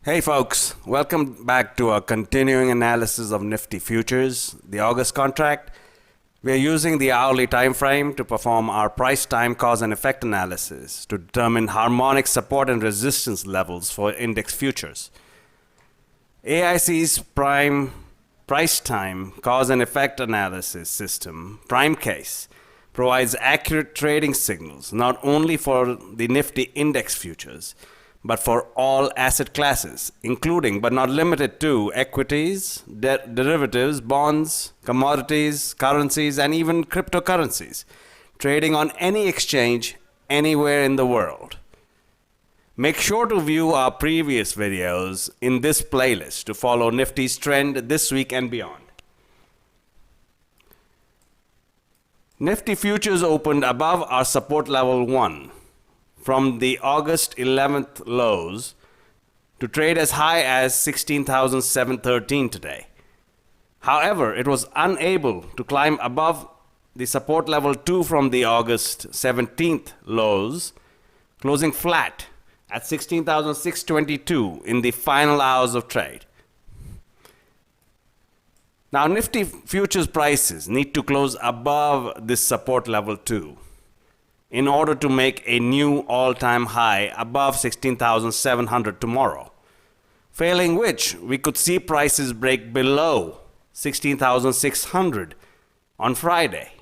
Hey folks, welcome back to our continuing analysis of Nifty Futures, the August contract. We are using the hourly time frame to perform our price time cause and effect analysis to determine harmonic support and resistance levels for index futures. AIC's prime price time cause and effect analysis system, prime case, provides accurate trading signals not only for the Nifty index futures, but for all asset classes, including but not limited to equities, derivatives, bonds, commodities, currencies, and even cryptocurrencies, trading on any exchange anywhere in the world. Make sure to view our previous videos in this playlist to follow Nifty's trend this week and beyond. Nifty Futures opened above our support level 1 from the August 11th lows to trade as high as 16,713 today. However, it was unable to climb above the support level 2 from the August 17th lows, closing flat at 16,622 in the final hours of trade. Now, Nifty futures prices need to close above this support level 2 in order to make a new all-time high above 16,700 tomorrow, failing which we could see prices break below 16,600 on Friday.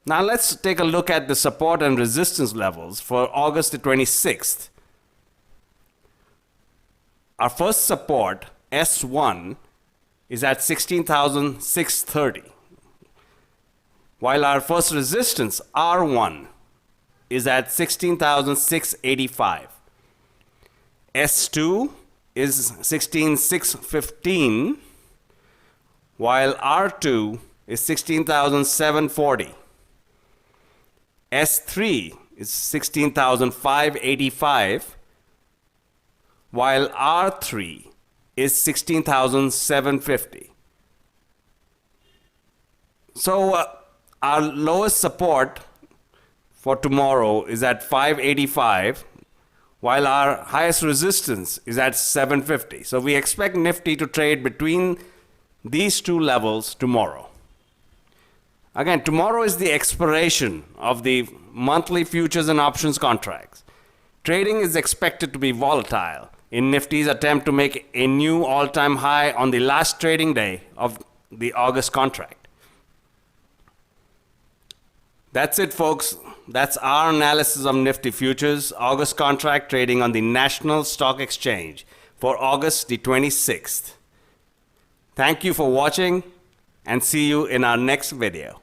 Now let's take a look at the support and resistance levels for August the 26th. Our first support, S1, is at 16,630. While our first resistance, R1, is at 16,685. S2 is 16,615, while R2 is 16,740. S3 is 16,585, while R3 is 16,750. So, our lowest support for tomorrow is at 585, while our highest resistance is at 750. So we expect Nifty to trade between these two levels tomorrow. Again, tomorrow is the expiration of the monthly futures and options contracts. Trading is expected to be volatile in Nifty's attempt to make a new all-time high on the last trading day of the August contract. That's it, folks. That's our analysis of Nifty Futures, August contract trading on the National Stock Exchange for August the 26th. Thank you for watching and see you in our next video.